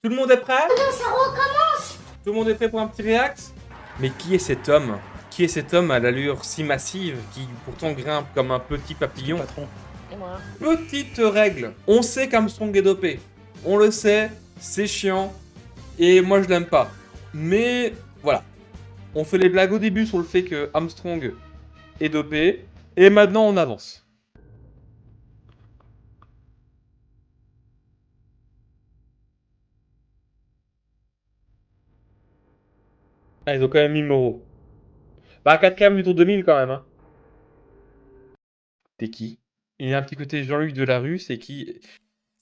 Tout le monde est prêt? Tout le monde est prêt pour un petit react? Mais qui est cet homme? Qui est cet homme à l'allure si massive qui pourtant grimpe comme un petit papillon? Patron. Et moi? Petite règle, on sait qu'Armstrong est dopé. On le sait, c'est chiant, et moi je l'aime pas. Mais voilà, on fait les blagues au début sur le fait que Armstrong est dopé, et maintenant on avance. Ah, ils ont quand même mis Moreau. Bah, 4K du tour 2000 quand même, hein. T'es qui? Il y a un petit côté Jean-Luc Delarue, c'est qui?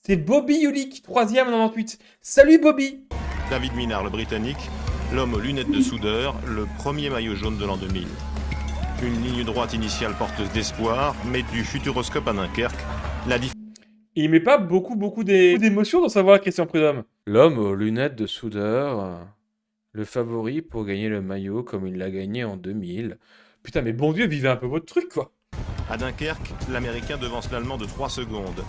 C'est Bobby Yulik, 3ème 98. Salut Bobby! David Minard, le Britannique, l'homme aux lunettes de soudeur, le premier maillot jaune de l'an 2000. Une ligne droite initiale porteuse d'espoir, mais du futuroscope à Dunkerque, la Il met pas beaucoup d'émotions dans sa voix, Christian Prudhomme. L'homme aux lunettes de soudeur, le favori pour gagner le maillot comme il l'a gagné en 2000. Putain, mais bon Dieu, vivez un peu votre truc, quoi. À Dunkerque, l'Américain devance l'Allemand de 3 secondes.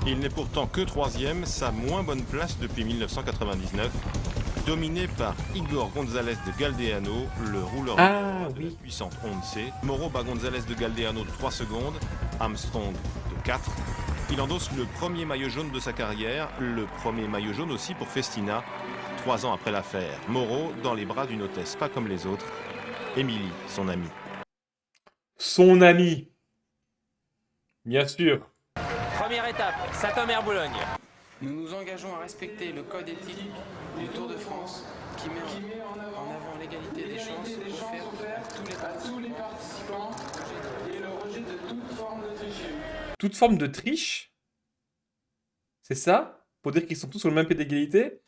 Il n'est pourtant que 3ème, sa moins bonne place depuis 1999, dominé par Igor González de Galdeano, le rouleur de la puissante Honda C. Moreau bat González de Galdeano de 3 secondes, Armstrong de 4. Il endosse le premier maillot jaune de sa carrière, le premier maillot jaune aussi pour Festina, 3 ans après l'affaire. Moreau dans les bras d'une hôtesse pas comme les autres, Émilie, son amie. Son ami. Bien sûr. Première étape, Saint-Omer-Boulogne. Nous nous engageons à respecter le code éthique du Tour de France qui met en avant l'égalité des chances offertes à tous les participants et le rejet de toute forme de triche. Toute forme de triche? C'est ça? Pour dire qu'ils sont tous sur le même pied d'égalité?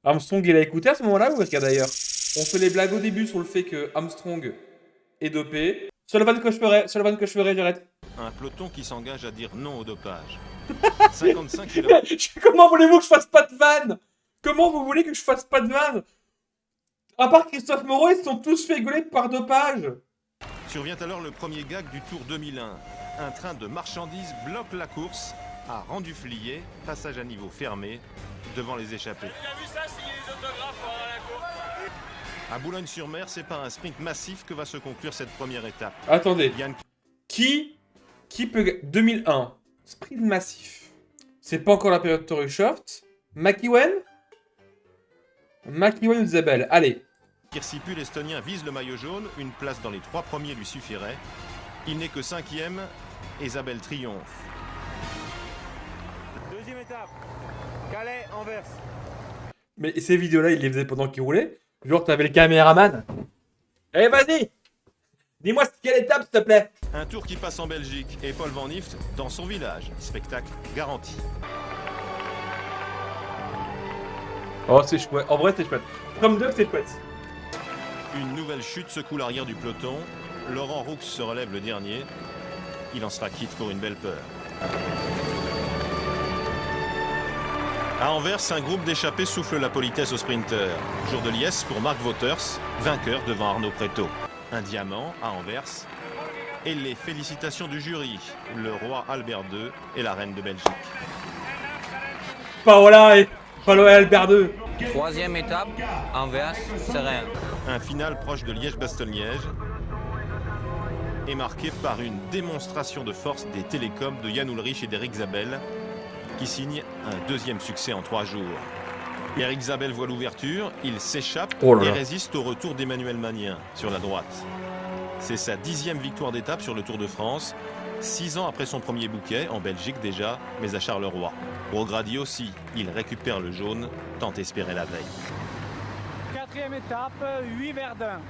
Armstrong, il a écouté à ce moment-là ou regarde d'ailleurs? On fait les blagues au début sur le fait que Armstrong est dopé. Sur le van que je ferai, j'arrête. Un peloton qui s'engage à dire non au dopage. 55 km. Comment voulez-vous que je fasse pas de vanne? Comment vous voulez que je fasse pas de vanne? À part Christophe Moreau, ils se sont tous fait gauler par dopage. Survient alors le premier gag du Tour 2001. Un train de marchandises bloque la course à Renduflier, passage à niveau fermé, devant les échappés. J'ai vu ça signer les autographes pendant la course. À Boulogne-sur-Mer, c'est par un sprint massif que va se conclure cette première étape. Attendez. Yann Qui peut... 2001. Sprint massif. C'est pas encore la période Torushoft. McEwen ou Isabelle. Allez. Kirsipu, l'Estonien, vise le maillot jaune. Une place dans les 3 premiers lui suffirait. Il n'est que 5ème. Isabelle triomphe. Deuxième étape, Calais-Anvers. Mais ces vidéos-là, il les faisait pendant qu'il roulait. Genre, t'avais le caméraman. Allez, vas-y. Dis-moi quelle étape, s'il te plaît. Un tour qui passe en Belgique et Paul Van Nift dans son village. Spectacle garanti. Oh, c'est chouette. En vrai, c'est chouette. Comme deux, c'est chouette. Une nouvelle chute secoue l'arrière du peloton. Laurent Roux se relève le dernier. Il en sera quitte pour une belle peur. À Anvers, un groupe d'échappés souffle la politesse aux sprinteurs. Jour de liesse pour Mark Wouters, vainqueur devant Arnaud Préto. Un diamant à Anvers. Et les félicitations du jury, le roi Albert II et la reine de Belgique. Paola et Albert II. Troisième étape, Anvers, serein. Un final proche de Liège-Bastogne-Liège est marqué par une démonstration de force des télécoms de Jan Ullrich et d'Eric Zabel, qui signe un deuxième succès en 3 jours. Eric Zabel voit l'ouverture, il s'échappe et résiste au retour d'Emmanuel Magnien sur la droite. C'est sa 10e victoire d'étape sur le Tour de France, 6 ans après son premier bouquet, en Belgique déjà, mais à Charleroi. Au Grady aussi, il récupère le jaune, tant espéré la veille. Quatrième étape, 8 Verdun.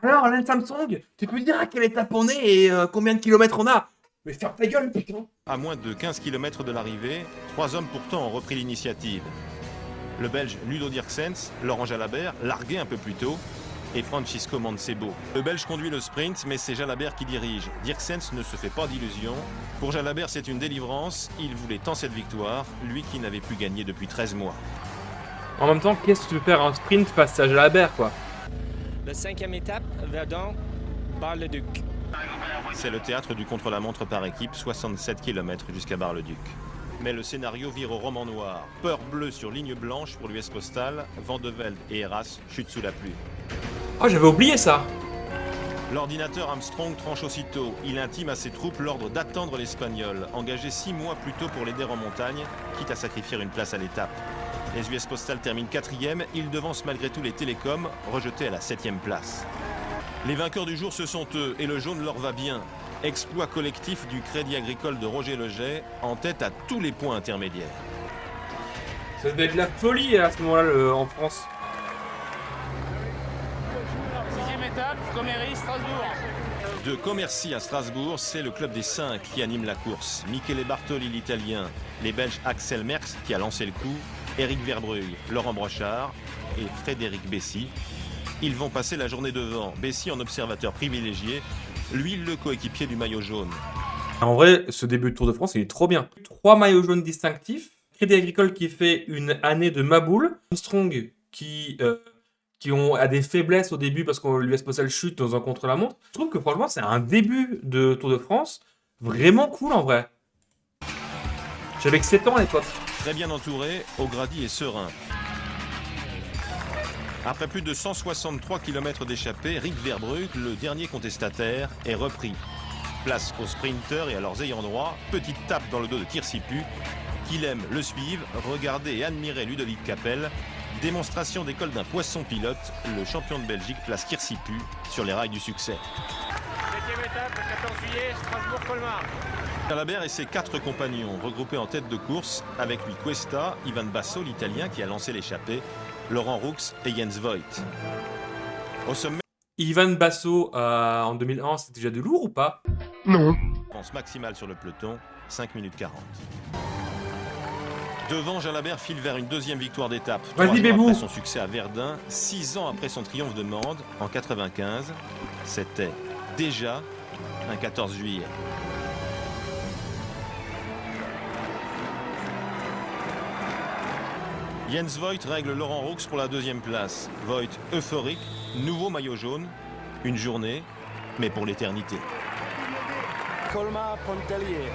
Alors, Lance Armstrong, tu peux dire à quelle étape on est et combien de kilomètres on a? Mais ferme ta gueule, putain. À moins de 15 km de l'arrivée, 3 hommes pourtant ont repris l'initiative. Le Belge Ludo Dirksens, Laurent Jalabert, largué un peu plus tôt, et Francisco Mancebo. Le Belge conduit le sprint, mais c'est Jalabert qui dirige. Dirksens ne se fait pas d'illusions. Pour Jalabert, c'est une délivrance. Il voulait tant cette victoire, lui qui n'avait plus gagné depuis 13 mois. En même temps, qu'est-ce que tu veux faire un sprint face à Jalabert, quoi? La 5e étape, Verdun, Bar-le-Duc. C'est le théâtre du contre-la-montre par équipe, 67 km jusqu'à Bar-le-Duc. Mais le scénario vire au roman noir. Peur bleue sur ligne blanche pour l'US Postal, Van de Velde et Heras chutent sous la pluie. Oh, j'avais oublié ça. L'ordinateur Armstrong tranche aussitôt. Il intime à ses troupes l'ordre d'attendre l'Espagnol, engagé 6 mois plus tôt pour l'aider en montagne, quitte à sacrifier une place à l'étape. Les US Postal terminent 4e, ils devancent malgré tout les Télécoms, rejetés à la 7e place. Les vainqueurs du jour, ce sont eux, et le jaune leur va bien. Exploit collectif du Crédit Agricole de Roger Leget, en tête à tous les points intermédiaires. Ça devait être la folie à ce moment-là en France. 6e étape, Comméry, Strasbourg. De Commercy à Strasbourg, c'est le club des 5 qui anime la course. Michele Bartoli, l'Italien, les Belges Axel Merckx qui a lancé le coup, Eric Verbrugge, Laurent Brochard et Frédéric Bessy. Ils vont passer la journée devant. Bessy en observateur privilégié, lui le coéquipier du maillot jaune. En vrai, ce début de Tour de France, il est trop bien. 3 maillots jaunes distinctifs. Crédit Agricole qui fait une année de maboule. Armstrong qui a des faiblesses au début parce qu'on l'US Postal chute dans un contre-la-montre. Je trouve que franchement, c'est un début de Tour de France vraiment cool en vrai. J'avais que 7 ans à l'époque. Très bien entouré, O'Grady est serein. Après plus de 163 km d'échappée, Rick Verbrugge, le dernier contestataire, est repris. Place aux sprinters et à leurs ayants droit, petite tape dans le dos de Kirsipu, qu'il aime le suivre, regarder et admirer Ludovic Capel. Démonstration d'école d'un poisson pilote, le champion de Belgique place Kirsipu sur les rails du succès. 7e étape, le 14 juillet, Strasbourg-Colmar. Jalabert et ses 4 compagnons, regroupés en tête de course, avec lui Cuesta, Ivan Basso, l'Italien qui a lancé l'échappée, Laurent Roux et Jens Voigt. Au sommet, Ivan Basso en 2001, c'était déjà de lourd ou pas? avance maximale sur le peloton, 5 minutes 40. Devant, Jalabert file vers une deuxième victoire d'étape. 3 Vas-y, jours Bébou. après son succès à Verdun, 6 ans après son triomphe de Mende en 95, c'était déjà un 14 juillet. Jens Voigt règle Laurent Roux pour la deuxième place. Voigt euphorique, nouveau maillot jaune, une journée, mais pour l'éternité. Colmar, Pontellier.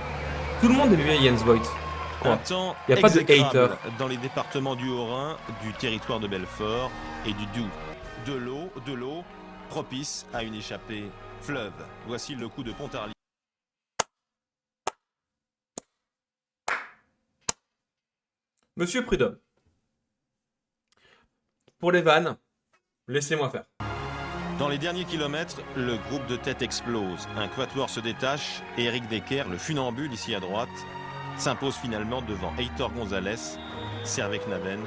Tout le monde aime bien Jens Voigt. Un Quoi? temps Y a pas de exécrable hater. dans les départements du Haut-Rhin, du territoire de Belfort et du Doubs. De l'eau, propice à une échappée fleuve. Voici le coup de Pontarlier. Monsieur Prudhomme. Pour les vannes, laissez-moi faire. Dans les derniers kilomètres, le groupe de tête explose. Un quatuor se détache et Eric Decker, le funambule ici à droite, s'impose finalement devant Heitor Gonzalez, Servais Knaven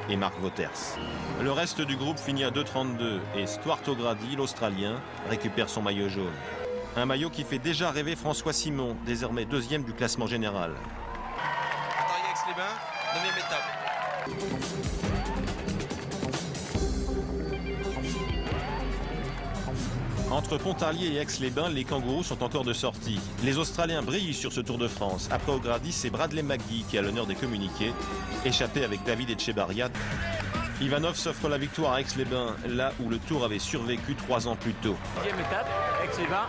et Mark Wouters. Le reste du groupe finit à 2,32 et Stuart O'Grady, l'Australien, récupère son maillot jaune. Un maillot qui fait déjà rêver François Simon, désormais deuxième du classement général. Aix-les-Bains, 9e étape. Entre Pontarlier et Aix-les-Bains, les kangourous sont encore de sortie. Les Australiens brillent sur ce Tour de France. Après O'Grady, c'est Bradley McGee qui a l'honneur des communiqués, échappé avec David Etchebarria. Ivanov s'offre la victoire à Aix-les-Bains, là où le Tour avait survécu 3 ans plus tôt. 10e étape, Aix-les-Bains,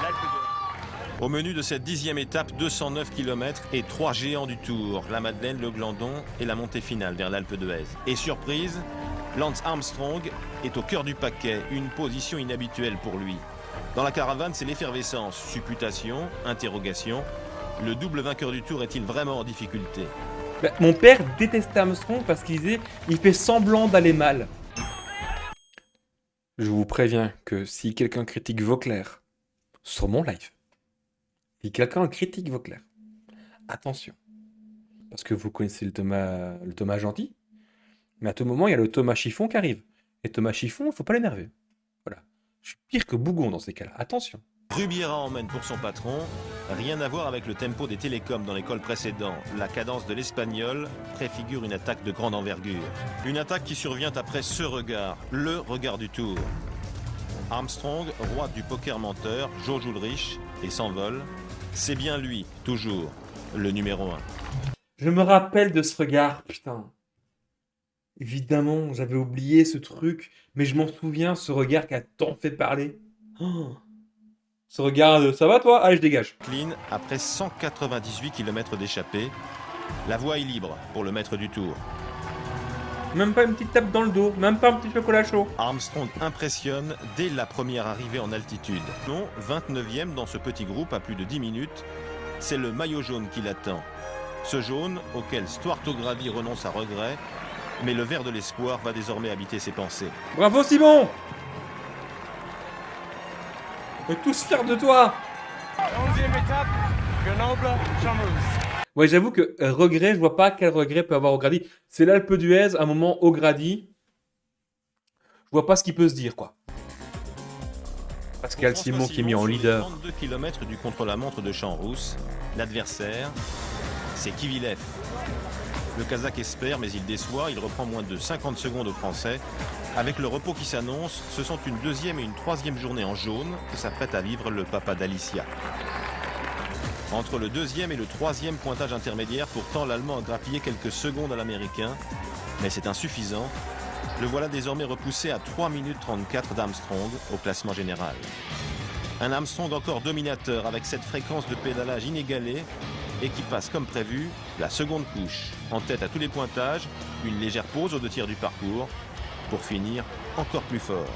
l'Alpe d'Huez. Au menu de cette 10e étape, 209 km et 3 géants du Tour, la Madeleine, le Glandon et la montée finale vers l'Alpe d'Huez. Et surprise, Lance Armstrong est au cœur du paquet, une position inhabituelle pour lui. Dans la caravane, c'est l'effervescence, supputation, interrogation. Le double vainqueur du Tour est-il vraiment en difficulté? Mon père détestait Armstrong parce qu'il disait il fait semblant d'aller mal. Je vous préviens que si quelqu'un critique Vauclair sur mon live, si quelqu'un critique Vauclair, attention. Parce que vous connaissez le Thomas gentil, mais à tout moment, il y a le Thomas Chiffon qui arrive. Et Thomas Chiffon, il ne faut pas l'énerver. Voilà. Je suis pire que Bougon dans ces cas-là. Attention. Rubiera emmène pour son patron. Rien à voir avec le tempo des télécoms dans l'école précédent. La cadence de l'espagnol préfigure une attaque de grande envergure. Une attaque qui survient après ce regard, le regard du Tour. Armstrong, roi du poker menteur, George Ulrich, et s'envole. C'est bien lui, toujours, le numéro 1. Je me rappelle de ce regard, putain. Évidemment, j'avais oublié ce truc, mais je m'en souviens, ce regard qui a tant fait parler. Oh. Ce regard de « ça va toi ? Allez, je dégage ». Clean, après 198 km d'échappée, La voie est libre pour le maître du tour. Même pas une petite tape dans le dos, même pas un petit chocolat chaud. Armstrong impressionne dès la première arrivée en altitude. Non, 29e dans ce petit groupe à plus de 10 minutes, c'est le maillot jaune qui l'attend. Ce jaune auquel Stuart O'Grady renonce à regret, mais le vert de l'espoir va désormais habiter ses pensées. Bravo Simon! On est tous fiers de toi! 11e étape, Grenoble-Champs-Rousse. Ouais, j'avoue que regret, je vois pas quel regret peut avoir O'Grady. C'est l'Alpe d'Huez, à un moment, O'Grady. Je vois pas ce qu'il peut se dire, quoi. Pascal Pour Simon François qui est mis en sur les leader. 32 km du contre-la-montre de Champs-Rousse, l'adversaire, c'est Kivilev. Le Kazakh espère, mais il déçoit. Il reprend moins de 50 secondes aux Français. Avec le repos qui s'annonce, ce sont une deuxième et une troisième journée en jaune que s'apprête à vivre le papa d'Alicia. Entre le deuxième et le troisième pointage intermédiaire, pourtant l'Allemand a grappillé quelques secondes à l'Américain, mais c'est insuffisant. Le voilà désormais repoussé à 3 minutes 34 d'Armstrong au classement général. Un Armstrong encore dominateur avec cette fréquence de pédalage inégalée et qui passe comme prévu la seconde couche. En tête à tous les pointages, une légère pause aux 2 tiers du parcours pour finir encore plus fort.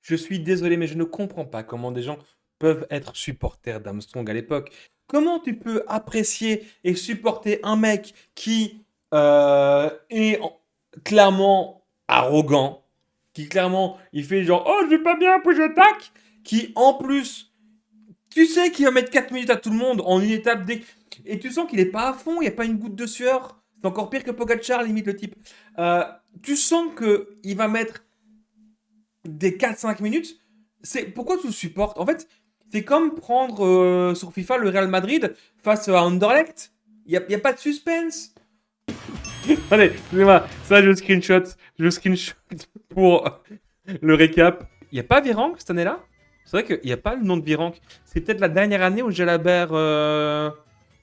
Je suis désolé, mais je ne comprends pas comment des gens peuvent être supporters d'Armstrong à l'époque. Comment tu peux apprécier et supporter un mec qui clairement arrogant, qui clairement, il fait genre « Oh, je vais pas bien, puis j'attaque », qui en plus, tu sais qu'il va mettre 4 minutes à tout le monde en une étape et tu sens qu'il est pas à fond, il n'y a pas une goutte de sueur. C'est encore pire que Pogacar, limite, le type. Tu sens qu'il va mettre des 4-5 minutes. Pourquoi tu le supportes? En fait, c'est comme prendre sur FIFA le Real Madrid face à Anderlecht. Il n'y a pas de suspense. Allez, excusez-moi, ça je screenshot pour le récap. Il n'y a pas Virenque cette année-là? C'est vrai qu'il n'y a pas le nom de Virenque. C'est peut-être la dernière année où Jalabert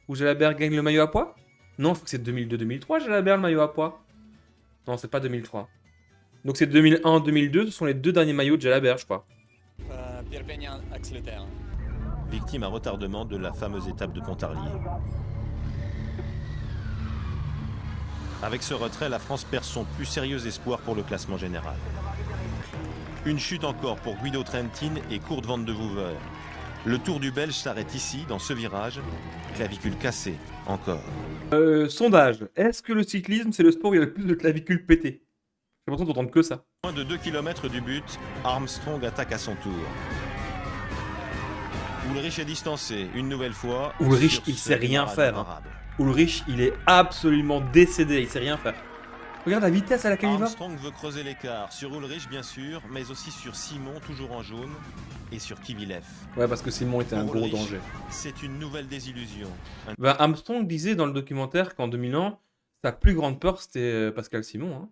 gagne le maillot à poids? Non, je crois que c'est 2002-2003 Jalabert le maillot à poids. Non, c'est pas 2003. Donc c'est 2001-2002, ce sont les 2 derniers maillots de Jalabert, je crois. Victime à retardement de la fameuse étape de Pontarlier. Avec ce retrait, la France perd son plus sérieux espoir pour le classement général. Une chute encore pour Guido Trentin et Kurt van de Wouwer. Le Tour du Belge s'arrête ici, dans ce virage. Clavicule cassée, encore. Sondage. Est-ce que le cyclisme, c'est le sport où il y a le plus de clavicules pétées? J'ai l'impression d'entendre que ça. Moins de 2 km du but, Armstrong attaque à son tour. Ulrich est distancé, une nouvelle fois. Ulrich, il sait rien faire. Hein. Ulrich, il est absolument décédé, il sait rien faire. Regarde la vitesse à laquelle il va. Armstrong veut creuser l'écart, sur Ulrich bien sûr, mais aussi sur Simon, toujours en jaune, et sur Kivilev. Ouais, parce que Simon était un gros danger. C'est une nouvelle désillusion. Ben, Armstrong disait dans le documentaire qu'en 2001, sa plus grande peur, c'était Pascal Simon. Hein.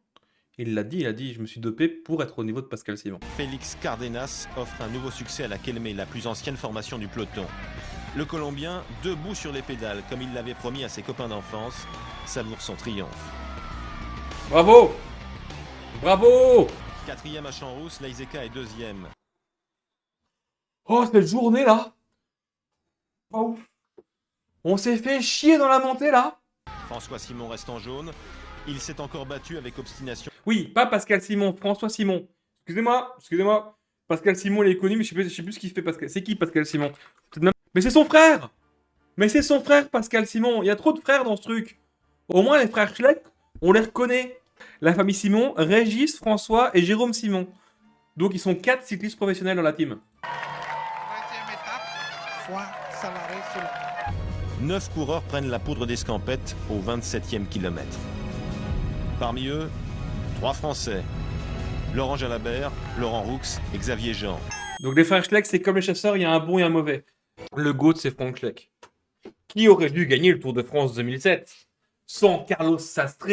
Il l'a dit, je me suis dopé pour être au niveau de Pascal Simon. Félix Cardenas offre un nouveau succès à la Kelme, la plus ancienne formation du peloton. Le Colombien, debout sur les pédales, comme il l'avait promis à ses copains d'enfance, savoure son triomphe. Bravo! Bravo! 4e à Champs-Rousse, Laizeka est 2e. Oh, cette journée là! Pas ouf! On s'est fait chier dans la montée là! François Simon reste en jaune. Il s'est encore battu avec obstination. Oui, pas Pascal Simon, François Simon. Excusez-moi. Pascal Simon, il est connu, mais je sais plus ce qu'il fait. Pascal. C'est qui Pascal Simon? Mais c'est son frère! Mais c'est son frère, Pascal Simon. Il y a trop de frères dans ce truc. Au moins, les frères Schleck, on les reconnaît. La famille Simon, Régis, François et Jérôme Simon. Donc, ils sont 4 cyclistes professionnels dans la team. 20e étape, Foix, Savaré, Sola. 9 coureurs prennent la poudre d'escampette au 27e kilomètre. Parmi eux, 3 Français. Laurent Jalabert, Laurent Roux et Xavier Jean. Donc, les frères Schleck, c'est comme les chasseurs, il y a un bon et un mauvais. Le GOAT, c'est Franck Schleck. Qui aurait dû gagner le Tour de France 2007 sans Carlos Sastre,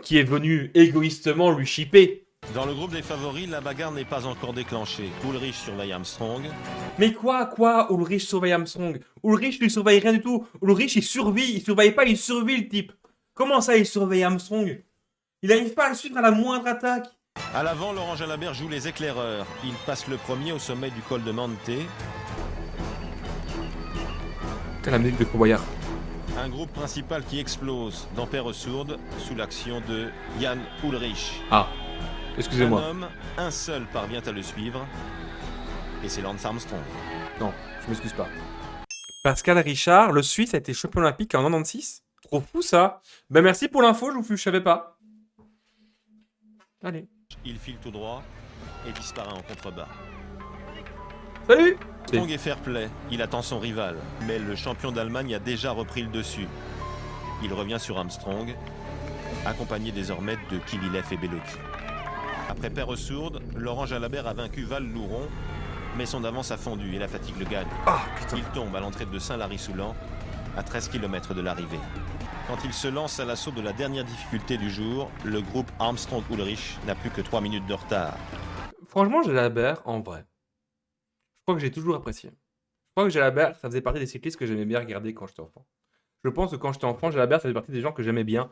qui est venu égoïstement lui chipper. Dans le groupe des favoris, la bagarre n'est pas encore déclenchée. Ulrich surveille Armstrong. Mais quoi, Ulrich surveille Armstrong? Ulrich lui surveille rien du tout. Ulrich, il surveille pas, il survit le type. Comment ça, il surveille Armstrong? Il n'arrive pas à le suivre à la moindre attaque. À l'avant, Laurent Jalabert joue les éclaireurs. Il passe le premier au sommet du col de Mante. C'est la musique de Courboyard. Un groupe principal qui explose dans Perresourde sous l'action de Jan Ullrich. Ah, Un excusez-moi. homme, un seul parvient à le suivre, et c'est Lance Armstrong. Non, je m'excuse pas. Pascal Richard, le Suisse, a été champion olympique en 96. Trop fou ça. Ben merci pour l'info, je savais pas. Allez. Il file tout droit et disparaît en contrebas. Salut. Armstrong est fair play, il attend son rival, mais le champion d'Allemagne a déjà repris le dessus. Il revient sur Armstrong, accompagné désormais de Kivilev et Bellocchi. Après Perresourde, Laurent Jalabert a vaincu Val-Louron, mais son avance a fondu et la fatigue le gagne. Ah putain. Il tombe à l'entrée de Saint-Lary-Soulan, à 13 km de l'arrivée. Quand il se lance à l'assaut de la dernière difficulté du jour, le groupe Armstrong-Ullrich n'a plus que 3 minutes de retard. Franchement, Jalabert, en vrai, je crois que j'ai toujours apprécié. Je crois que Jalabert, ça faisait partie des cyclistes que j'aimais bien regarder quand j'étais enfant. Je pense que quand j'étais enfant, Jalabert, ça faisait partie des gens que j'aimais bien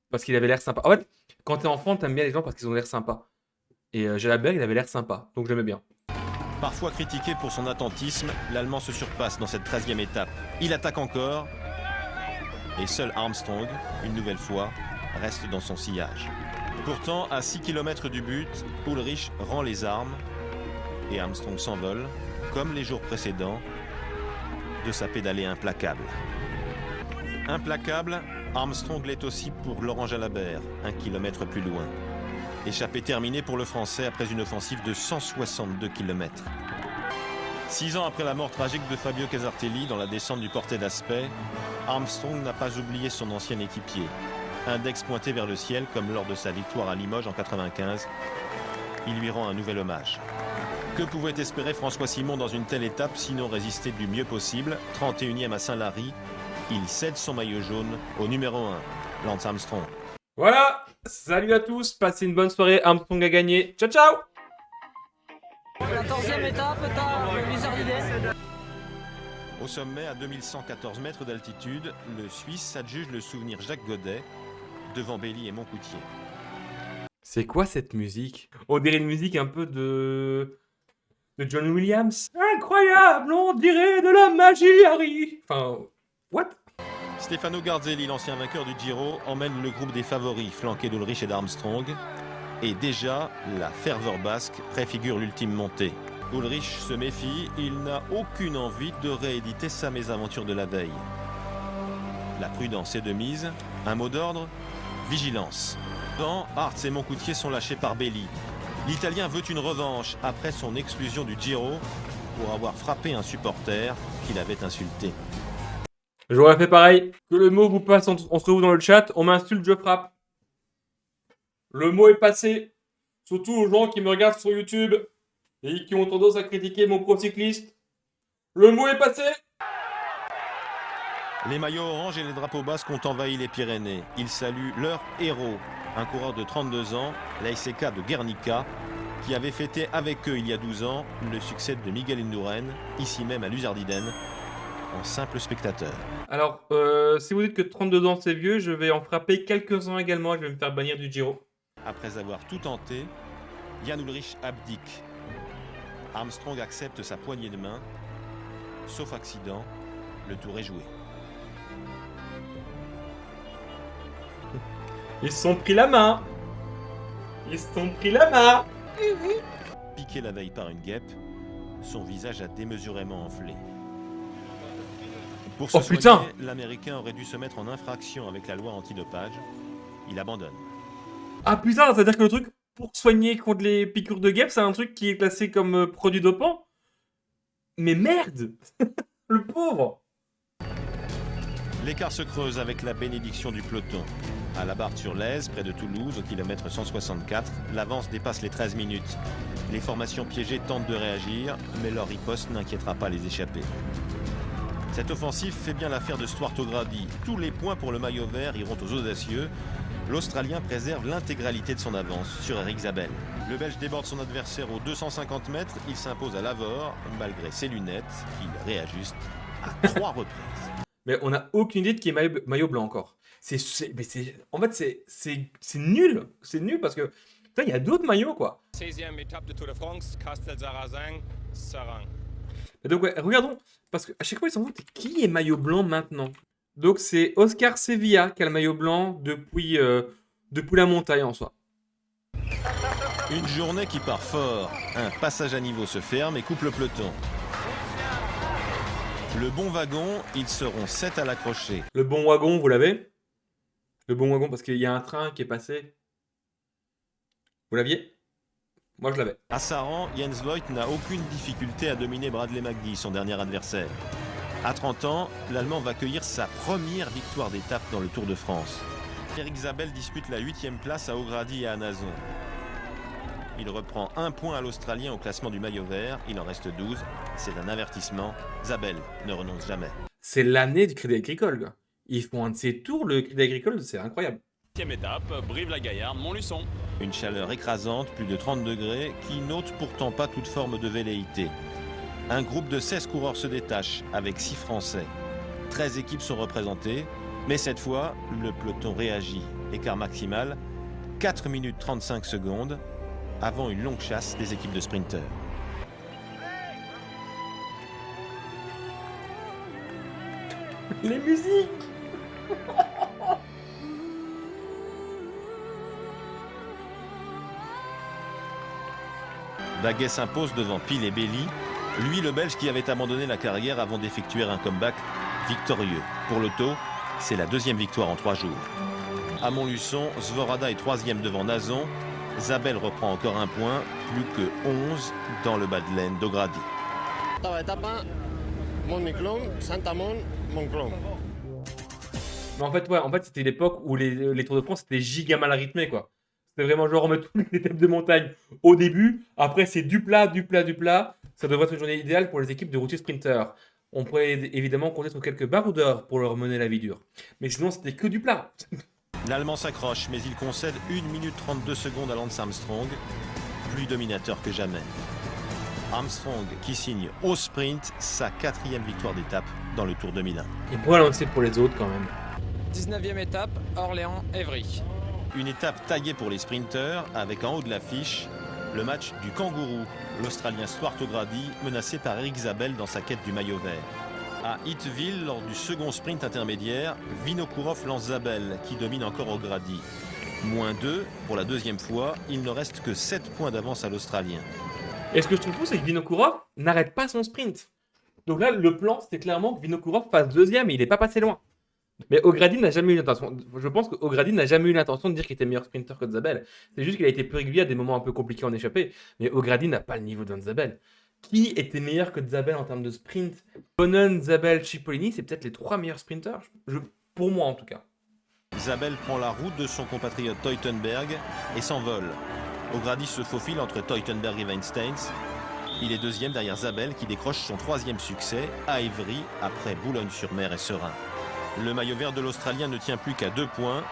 parce qu'il avait l'air sympa. En fait, quand t'es enfant, t'aimes bien les gens parce qu'ils ont l'air sympas. Et Jalabert, il avait l'air sympa, donc j'aimais bien. Parfois critiqué pour son attentisme, l'Allemand se surpasse dans cette 13e étape. Il attaque encore, et seul Armstrong, une nouvelle fois, reste dans son sillage. Pourtant, à 6 km du but, Ullrich rend les armes, et Armstrong s'envole, comme les jours précédents, de sa pédalée implacable. Implacable, Armstrong l'est aussi pour Laurent Jalabert, 1 kilomètre plus loin. Échappée terminée pour le Français après une offensive de 162 km. 6 ans après la mort tragique de Fabio Casartelli dans la descente du Portet d'Aspet, Armstrong n'a pas oublié son ancien équipier. Index pointé vers le ciel comme lors de sa victoire à Limoges en 95. Il lui rend un nouvel hommage. Que pouvait espérer François Simon dans une telle étape, sinon résister du mieux possible? 31e à Saint-Lary, il cède son maillot jaune au numéro 1, Lance Armstrong. Voilà. Salut à tous. Passez une bonne soirée. Armstrong a gagné. Ciao, ciao. 14e étape, t'as le Lizardide. Au sommet, à 2114 mètres d'altitude, le Suisse s'adjuge le souvenir Jacques Godet devant Belly et Moncoutier. C'est quoi cette musique? On dirait une musique un peu de John Williams. Incroyable, on dirait de la magie, Harry. Enfin, what? Stefano Garzelli, l'ancien vainqueur du Giro, emmène le groupe des favoris, flanqué d'Ullrich et d'Armstrong. Et déjà, la ferveur basque préfigure l'ultime montée. Ullrich se méfie, il n'a aucune envie de rééditer sa mésaventure de la veille. La prudence est de mise. Un mot d'ordre, vigilance. Quand Hartz et Moncoutier sont lâchés par Belly. L'Italien veut une revanche après son exclusion du Giro pour avoir frappé un supporter qu'il avait insulté. J'aurais fait pareil. Que le mot vous passe entre vous dans le chat. On m'insulte, je frappe. Le mot est passé. Surtout aux gens qui me regardent sur YouTube et qui ont tendance à critiquer mon pro cycliste. Le mot est passé. Les maillots orange et les drapeaux basques ont envahi les Pyrénées. Ils saluent leur héros, un coureur de 32 ans, l'ASK de Guernica, qui avait fêté avec eux il y a 12 ans le succès de Miguel Indurain, ici même à Luzardiden, en simple spectateur. Alors, si vous dites que 32 ans c'est vieux, je vais en frapper quelques-uns également. Je vais me faire bannir du Giro. Après avoir tout tenté, Jan Ullrich abdique. Armstrong accepte sa poignée de main. Sauf accident, le tour est joué. Ils se sont pris la main. Ils se sont pris la main. Piqué la veille par une guêpe, son visage a démesurément enflé. Pour se Oh, putain. soigner, l'Américain aurait dû se mettre en infraction avec la loi antidopage. Il abandonne. Ah putain, c'est-à-dire que le truc pour soigner contre les piqûres de guêpes, c'est un truc qui est classé comme produit dopant? Mais merde. Le pauvre. L'écart se creuse avec la bénédiction du peloton. À la Barre-sur-Lèze, près de Toulouse, au kilomètre 164, l'avance dépasse les 13 minutes. Les formations piégées tentent de réagir, mais leur riposte n'inquiétera pas les échappés. Cette offensive fait bien l'affaire de Stuart O'Grady. Tous les points pour le maillot vert iront aux audacieux. L'Australien préserve l'intégralité de son avance sur Eric Zabel. Le Belge déborde son adversaire aux 250 mètres. Il s'impose à Lavore, malgré ses lunettes, qu'il réajuste à 3 reprises. Mais on n'a aucune idée de qui est maillot blanc encore. En fait, c'est nul. C'est nul parce que putain, il y a d'autres maillots quoi. 16e étape de Tour de France, Castel-Sarrazin, Sarang. Et donc ouais, regardons parce que à chaque fois ils s'en foutent. Qui est maillot blanc maintenant? Donc c'est Oscar Sevilla qui a le maillot blanc depuis la montagne en soi. Une journée qui part fort. Un passage à niveau se ferme et coupe le peloton. Le bon wagon, ils seront 7 à l'accrocher. Le bon wagon, vous l'avez? Le bon wagon, parce qu'il y a un train qui est passé. Vous l'aviez? Moi, je l'avais. À Saran, Jens Voigt n'a aucune difficulté à dominer Bradley McGee, son dernier adversaire. À 30 ans, l'Allemand va cueillir sa première victoire d'étape dans le Tour de France. Erik Zabel dispute la 8e place à O'Grady et à Nazon. Il reprend 1 point à l'Australien au classement du maillot vert. Il en reste 12. C'est un avertissement. Zabel ne renonce jamais. C'est l'année du Crédit Agricole, gars. Ils font un de ces tours, le Crédit Agricole, c'est incroyable. 7e étape, Brive-la-Gaillarde, Montluçon. Une chaleur écrasante, plus de 30 degrés, qui n'ôte pourtant pas toute forme de velléité. Un groupe de 16 coureurs se détache, avec 6 Français. 13 équipes sont représentées, mais cette fois, le peloton réagit. Écart maximal, 4 minutes 35 secondes, avant une longue chasse des équipes de sprinteurs. Les musiques! Baguet s'impose devant Pil et Belli, lui le Belge qui avait abandonné la carrière avant d'effectuer un comeback victorieux. Pour l'auto, c'est la 2e victoire en 3 jours. À Montluçon, Zvorada est 3e devant Nazon. Zabel reprend encore 1 point, plus que 11 dans le bas de laine d'Ogrady. Mais en fait c'était l'époque où les Tours de France c'était giga mal rythmé, quoi. C'était vraiment genre on met toutes les étapes de montagne au début, après c'est du plat, du plat, du plat. Ça devrait être une journée idéale pour les équipes de routiers sprinteurs. On pourrait évidemment compter sur quelques baroudeurs pour leur mener la vie dure. Mais sinon c'était que du plat. L'Allemand s'accroche, mais il concède 1 minute 32 secondes à Lance Armstrong, plus dominateur que jamais. Armstrong qui signe au sprint sa 4e victoire d'étape dans le Tour 2001. Il pourrait lancer pour les autres quand même. 19e étape, Orléans-Évry. Une étape taillée pour les sprinteurs avec en haut de l'affiche le match du kangourou, l'Australien Stuart O'Grady menacé par Erik Zabel dans sa quête du maillot vert. À Heathville, lors du second sprint intermédiaire, Vinokourov lance Zabel qui domine encore O'Grady. Moins 2, pour la 2e fois, il ne reste que 7 points d'avance à l'Australien. Et ce que je trouve fou, c'est que Vinokourov n'arrête pas son sprint. Donc là, le plan, c'était clairement que Vinokourov passe 2e et il n'est pas passé loin. Mais O'Grady n'a jamais eu l'intention. Je pense qu'O'Grady n'a jamais eu l'intention de dire qu'il était meilleur sprinter que Zabel. C'est juste qu'il a été plus régulier à des moments un peu compliqués en échappée. Mais O'Grady n'a pas le niveau d'un Zabel. Qui était meilleur que Zabel en termes de sprint? Bonnen, Zabel, Cipollini, c'est peut-être les 3 meilleurs sprinters. Pour moi en tout cas. Zabel prend la route de son compatriote Teutenberg et s'envole. O'Grady se faufile entre Teutenberg et Weinsteins. Il est 2e derrière Zabel qui décroche son 3e succès à Évry après Boulogne-sur-Mer et Serein. Le maillot vert de l'Australien ne tient plus qu'à 2 points.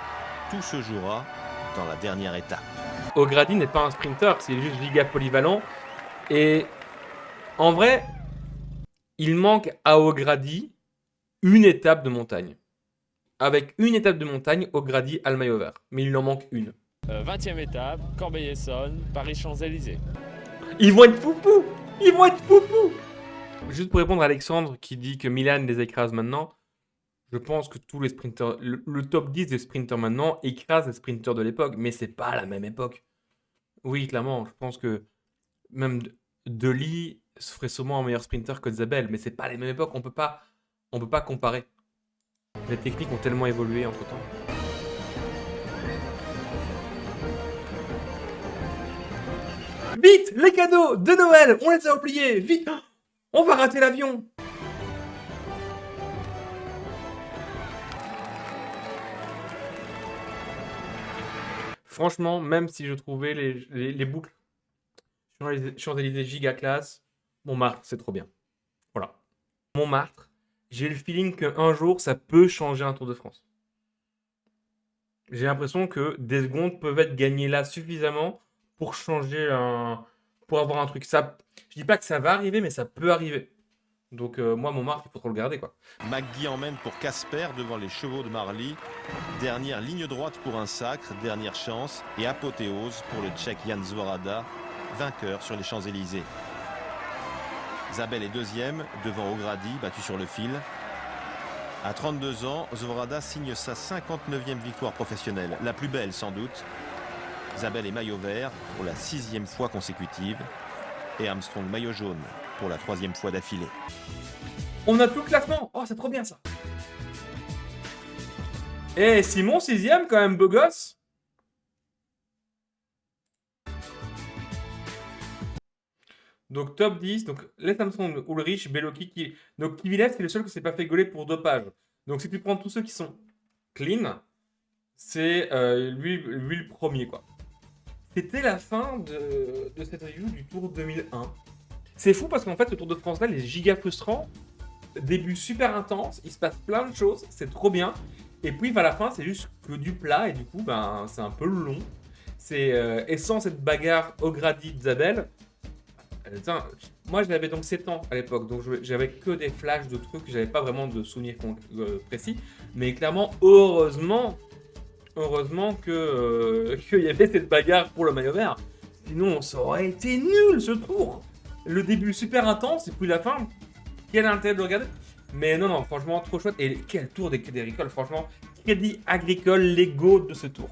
Tout se jouera dans la dernière étape. O'Grady n'est pas un sprinter, c'est juste giga polyvalent. Et en vrai, il manque à O'Grady une étape de montagne. Avec une étape de montagne, O'Grady a le maillot vert. Mais il en manque une. 20e étape, Corbeil-Essonnes, Paris-Champs-Élysées. Ils vont être foufous! Ils vont être foufous! Juste pour répondre à Alexandre qui dit que Milan les écrase maintenant, je pense que tous les sprinters, le top 10 des sprinters maintenant écrase les sprinters de l'époque, mais c'est pas la même époque. Oui, clairement, je pense que même Dely ferait sûrement un meilleur sprinter que Zabel, mais c'est pas les mêmes époques, on peut pas comparer. Les techniques ont tellement évolué entre temps. Vite, les cadeaux de Noël, on les a oubliés, vite, on va rater l'avion. Franchement, même si je trouvais les boucles Champs-Élysées giga classe, Montmartre, c'est trop bien. Voilà. Montmartre, j'ai le feeling qu'un jour, ça peut changer un Tour de France. J'ai l'impression que des secondes peuvent être gagnées là suffisamment pour changer pour avoir un truc. Ça, je dis pas que ça va arriver, mais ça peut arriver. Donc moi, Montmartre, il faut trop le garder, quoi. McGee emmène pour Casper devant les chevaux de Marly. Dernière ligne droite pour un sacre, dernière chance et apothéose pour le Tchèque Jan Zvorada, vainqueur sur les Champs-Élysées. Zabel est 2e devant O'Grady, battu sur le fil. À 32 ans, Zvorada signe sa 59e victoire professionnelle, la plus belle sans doute. Zabel est maillot vert pour la 6e fois consécutive et Armstrong maillot jaune pour la 3e fois d'affilée. On a tout le classement. Oh, c'est trop bien ça. Et Simon, 6e, quand même, beau gosse. Donc top 10, donc Les Armstrong, Ulrich, Beloki, qui... Donc Kvyat, c'est le seul qui s'est pas fait gauler pour dopage. Donc si tu prends tous ceux qui sont clean, c'est lui le premier, quoi. C'était la fin de cette review du Tour 2001. C'est fou parce qu'en fait, le Tour de France là, il est giga frustrant. Début super intense, il se passe plein de choses, c'est trop bien. Et puis à la fin, c'est juste que du plat et du coup, ben, c'est un peu long. C'est et sans cette bagarre O'Grady-Zabel. Moi, j'avais donc 7 ans à l'époque, donc j'avais que des flashs de trucs, j'avais pas vraiment de souvenirs précis. Mais clairement, heureusement qu'il y avait cette bagarre pour le maillot vert. Sinon, ça aurait été nul ce tour. Le début super intense et puis la fin, quel intérêt de le regarder. Mais non, franchement, trop chouette. Et quel tour des Crédits Agricoles, franchement, Crédit Agricole, les GOAT de ce tour.